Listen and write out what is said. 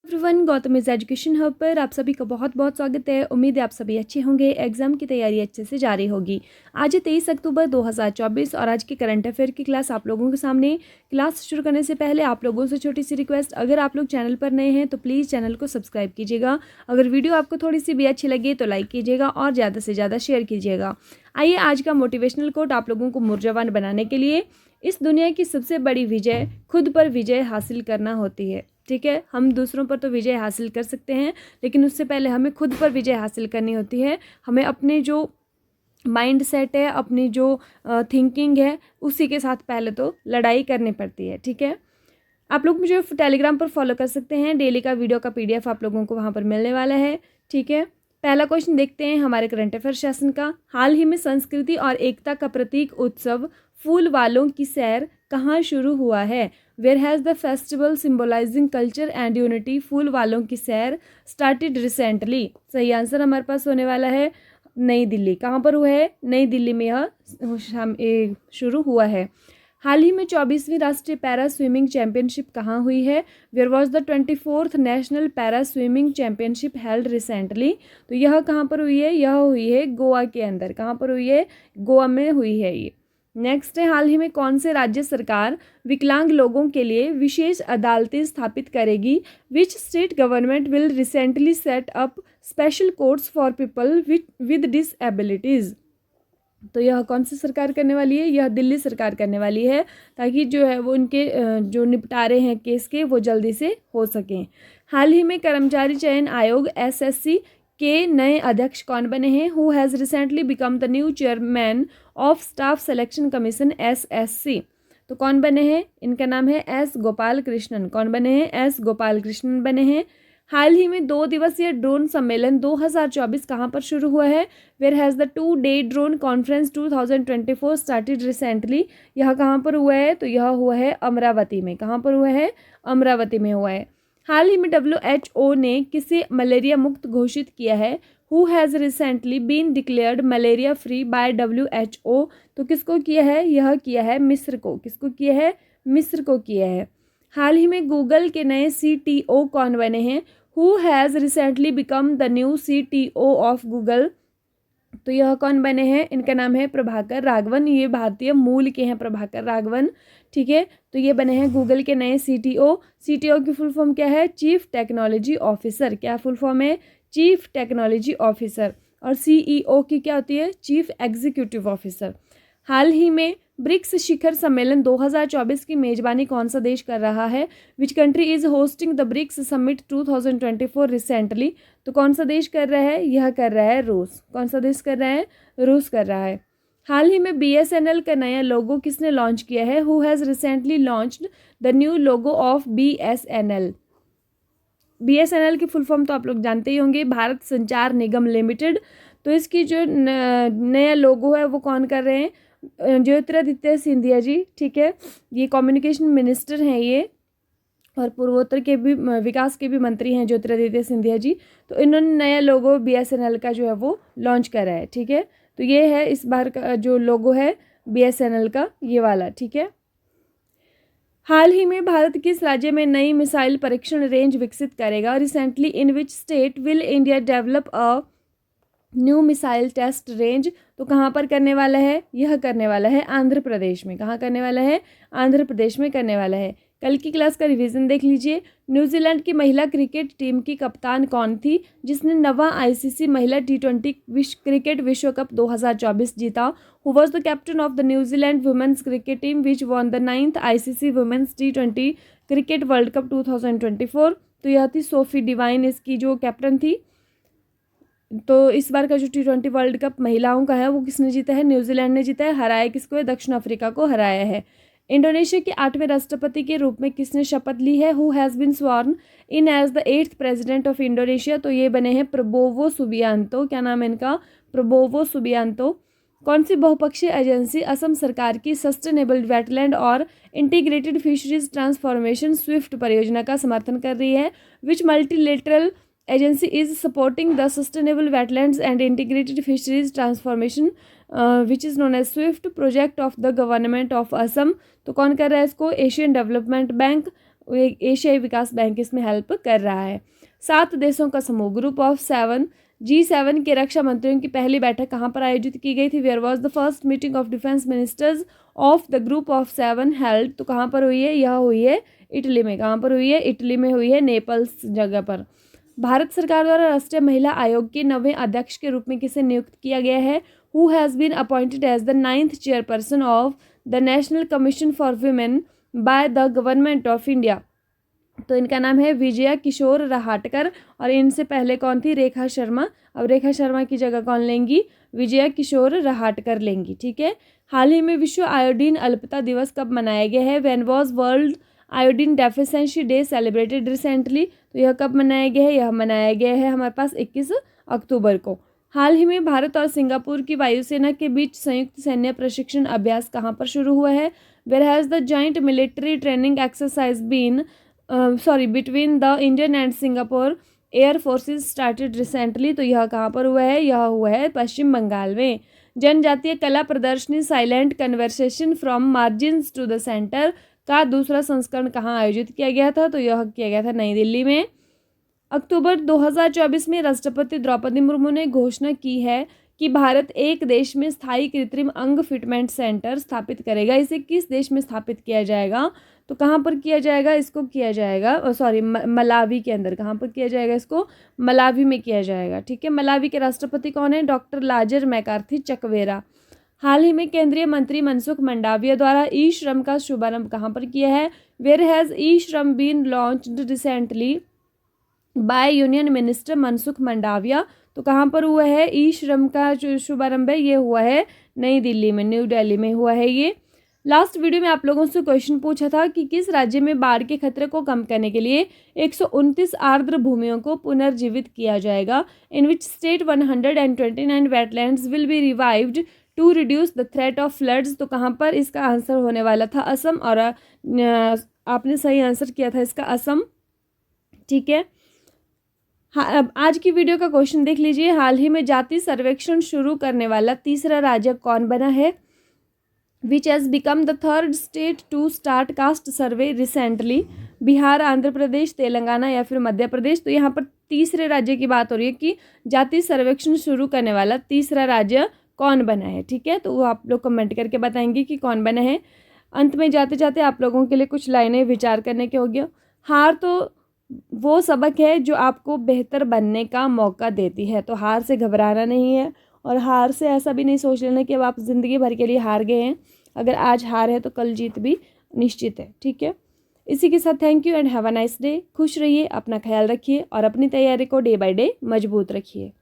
Everyone, Gautam is education hub पर आप सभी का बहुत बहुत स्वागत है। उम्मीद है आप सभी अच्छे होंगे। एग्जाम की तैयारी अच्छे से जारी होगी। आज है 23 अक्टूबर 2024 और आज की करंट अफेयर की क्लास आप लोगों के सामने। क्लास शुरू करने से पहले आप लोगों से छोटी सी रिक्वेस्ट, अगर आप लोग चैनल पर नए हैं तो प्लीज़ चैनल को सब्सक्राइब कीजिएगा। अगर वीडियो आपको थोड़ी सी भी अच्छी लगे तो लाइक कीजिएगा और ज़्यादा से ज़्यादा शेयर कीजिएगा। आइए आज का मोटिवेशनल कोट आप लोगों को ऊर्जावान बनाने के लिए। इस दुनिया की सबसे बड़ी विजय खुद पर विजय हासिल करना होती है। ठीक है, हम दूसरों पर तो विजय हासिल कर सकते हैं, लेकिन उससे पहले हमें खुद पर विजय हासिल करनी होती है। हमें अपने जो माइंड सेट है, अपनी जो थिंकिंग है, उसी के साथ पहले तो लड़ाई करनी पड़ती है। ठीक है, आप लोग मुझे टेलीग्राम पर फॉलो कर सकते हैं। डेली का वीडियो का PDF आप लोगों को वहाँ पर मिलने वाला है। ठीक है, पहला क्वेश्चन देखते हैं हमारे करंट अफेयर सेशन का। हाल ही में संस्कृति और एकता का प्रतीक उत्सव फूल वालों की सैर कहाँ शुरू हुआ है? Where has the festival symbolizing culture and unity फूल वालों की सैर स्टार्टेड रिसेंटली? सही आंसर हमारे पास होने वाला है नई दिल्ली। कहाँ पर हुआ है? नई दिल्ली में यह शुरू हुआ है। हाल ही में 24वीं राष्ट्रीय पैरा स्विमिंग चैंपियनशिप कहाँ हुई है? Where was the 24th national para swimming championship held recently? तो यह कहाँ पर हुई है? यह हुई है गोवा के अंदर। कहाँ पर हुई है? गोवा में हुई है ये। नेक्स्ट है, हाल ही में कौन से राज्य सरकार विकलांग लोगों के लिए विशेष अदालतें स्थापित करेगी? Which state government will recently set up special courts for people with disabilities? तो यह कौन सी सरकार करने वाली है? यह दिल्ली सरकार करने वाली है, ताकि जो है वो उनके जो निपटारे हैं केस के वो जल्दी से हो सकें। हाल ही में कर्मचारी चयन आयोग SSC के नए अध्यक्ष कौन बने हैं? Who has recently become the new chairman of staff selection commission SSC? तो कौन बने हैं? इनका नाम है S गोपाल कृष्णन। कौन बने हैं? S गोपाल कृष्णन बने हैं। हाल ही में 2 दिवसीय ड्रोन सम्मेलन 2024 कहाँ पर शुरू हुआ है? Where has the 2-day drone conference 2024 started recently? यह कहाँ पर हुआ है? तो यह हुआ है अमरावती में। कहाँ पर हुआ है? अमरावती में हुआ है। हाल ही में WHO ने किसे मलेरिया मुक्त घोषित किया है? Who has recently been declared malaria free by WHO? तो किसको किया है? यह किया है मिस्र को। किसको किया है? मिस्र को किया है। हाल ही में गूगल के नए CTO कौन बने हैं? Who has recently become the new CTO of Google? तो यह कौन बने हैं? इनका नाम है प्रभाकर राघवन। ये भारतीय मूल के हैं, प्रभाकर राघवन। ठीक है, तो ये बने हैं गूगल के नए CTO। CTO की फुल फॉर्म क्या है? Chief technology officer. क्या फुल फॉर्म है? Chief technology officer. और CEO की क्या होती है? Chief executive officer. हाल ही में ब्रिक्स शिखर सम्मेलन 2024 की मेजबानी कौन सा देश कर रहा है? Which country is hosting the BRICS summit 2024 recently? तो कौन सा देश कर रहा है? यह कर रहा है रूस। कौन सा देश कर रहा है? रूस कर रहा है। हाल ही में BSNL का नया लोगो किसने लॉन्च किया है? Who has recently launched the new logo of BSNL? BSNL की फुल फॉर्म तो आप लोग जानते ही होंगे, भारत संचार निगम लिमिटेड। तो इसकी जो नया लोगो है वो कौन कर रहे हैं? ज्योतिरादित्य सिंधिया जी। ठीक है, ये कम्युनिकेशन मिनिस्टर हैं ये, और पूर्वोत्तर के भी विकास के भी मंत्री हैं ज्योतिरादित्य सिंधिया जी। तो इन्होंने नया लोगो BSNL का जो है वो लॉन्च करा है। ठीक है, तो ये है इस बार का जो लोगो है BSNL का, ये वाला। ठीक है, हाल ही में भारत किस राज्य में नई मिसाइल परीक्षण रेंज विकसित करेगा? Recently in which state will India develop a new missile test range? तो कहाँ पर करने वाला है? यह करने वाला है आंध्र प्रदेश में। कहाँ करने वाला है? आंध्र प्रदेश में करने वाला है। कल की क्लास का रिवीजन देख लीजिए। न्यूजीलैंड की महिला क्रिकेट टीम की कप्तान कौन थी जिसने 9वां ICC महिला T20 क्रिकेट विश्व कप 2024 जीता? Who was the captain of the New Zealand women's cricket team which won the 9th ICC women's T20 cricket world cup 2024? तो यह थी सोफी डिवाइन, इसकी जो कैप्टन थी। तो इस बार का जो T20 वर्ल्ड कप महिलाओं का है वो किसने जीता है? न्यूजीलैंड ने जीता है। हराया किसको है? दक्षिण अफ्रीका को हराया है। इंडोनेशिया के 8वें राष्ट्रपति के रूप में किसने शपथ ली है? Who has been sworn in as the 8th president of Indonesia? तो ये बने हैं प्रबोवो सुबियांतो। क्या नाम है इनका? Prabowo Subianto. कौन सी बहुपक्षीय एजेंसी असम सरकार की सस्टेनेबल वेटलैंड और इंटीग्रेटेड फिशरीज ट्रांसफॉर्मेशन स्विफ्ट परियोजना का समर्थन कर रही है? विच multilateral agency is supporting the sustainable wetlands and integrated fisheries transformation which is known as SWIFT project of the government of Assam? तो कौन कर रहा है इसको? एशियन डेवलपमेंट बैंक, एशियाई विकास बैंक इसमें हेल्प कर रहा है। 7 देशों का समूह ग्रुप ऑफ 7 G7 के रक्षा मंत्रियों की पहली बैठक कहाँ पर आयोजित की गई थी? Where was the first meeting of defence ministers of the group of 7 held? तो कहाँ पर हुई है? यह हुई है इटली में। कहाँ पर हुई है? इटली में हुई है, नेपल्स जगह पर। भारत सरकार द्वारा राष्ट्रीय महिला आयोग के 9वें अध्यक्ष के रूप में किसे नियुक्त किया गया है? Who has been appointed as the 9th chairperson of the National Commission for Women by the Government of India? तो इनका नाम है विजया किशोर रहाटकर, और इनसे पहले कौन थी? रेखा शर्मा। अब रेखा शर्मा की जगह कौन लेंगी? विजया किशोर रहाटकर लेंगी। ठीक है। हाल ही में विश्व आयोडीन अल्पता दिवस कब मनाया गया है? When was world iodine deficiency day celebrated recently? तो यह कब मनाया गया है? यह मनाया गया है हमारे पास 21 अक्टूबर को। हाल ही में भारत और सिंगापुर की वायुसेना के बीच संयुक्त सैन्य प्रशिक्षण अभ्यास कहाँ पर शुरू हुआ है? Where has the joint military training exercise been between the Indian and Singapore air forces started recently? तो यह कहाँ पर हुआ है? यह हुआ है पश्चिम बंगाल में। जनजातीय कला प्रदर्शनी silent conversation from margins to the centre का दूसरा संस्करण कहाँ आयोजित किया गया था? तो यह किया गया था नई दिल्ली में। अक्टूबर 2024 में राष्ट्रपति द्रौपदी मुर्मू ने घोषणा की है कि भारत एक देश में स्थायी कृत्रिम अंग फिटमेंट सेंटर स्थापित करेगा। इसे किस देश में स्थापित किया जाएगा? तो कहाँ पर किया जाएगा? इसको किया जाएगा मलावी के अंदर। कहाँ पर किया जाएगा इसको? मलावी में किया जाएगा। ठीक है। मलावी के राष्ट्रपति कौन है? डॉक्टर लाजर मैकार्थी चकवेरा। हाल ही में केंद्रीय मंत्री मनसुख मंडाविया द्वारा ई श्रम का शुभारंभ कहाँ पर किया है? Where has e Shram been launched recently by union minister Mansukh Mandaviya? तो कहाँ पर हुआ है ई श्रम का जो शुभारंभ है? ये हुआ है नई दिल्ली में, न्यू दिल्ली में हुआ है ये। लास्ट वीडियो में आप लोगों से क्वेश्चन पूछा था कि किस राज्य में बाढ़ के खतरे को कम करने के लिए 129 आर्द्र भूमियों को पुनर्जीवित किया जाएगा? In which state 129 wetlands will be revived to reduce the threat of floods? तो कहाँ पर इसका आंसर होने वाला था? असम। और आपने सही आंसर किया था इसका, असम। ठीक है। हाँ, अब आज की वीडियो का क्वेश्चन देख लीजिए। हाल ही में जाति सर्वेक्षण शुरू करने वाला तीसरा राज्य कौन बना है? Which has become the 3rd state to start caste survey recently? Bihar, Andhra Pradesh, Telangana या फिर मध्य प्रदेश? तो यहाँ पर तीसरे राज्य की बात हो रही है कि जाति सर्वेक्षण शुरू करने वाला तीसरा राज्य कौन बना है। ठीक है। तो वो आप लोग कमेंट करके बताएंगे कि कौन बना है। अंत में जाते जाते आप लोगों के लिए कुछ लाइनें विचार करने के हो गया। हार तो वो सबक है जो आपको बेहतर बनने का मौका देती है। तो हार से घबराना नहीं है, और हार से ऐसा भी नहीं सोच लेना कि अब आप ज़िंदगी भर के लिए हार गए हैं। अगर आज हार है तो कल जीत भी निश्चित है। ठीक है। इसी के साथ thank you and have a nice day. खुश रहिए, अपना ख्याल रखिए और अपनी तैयारी को डे बाय डे मजबूत रखिए।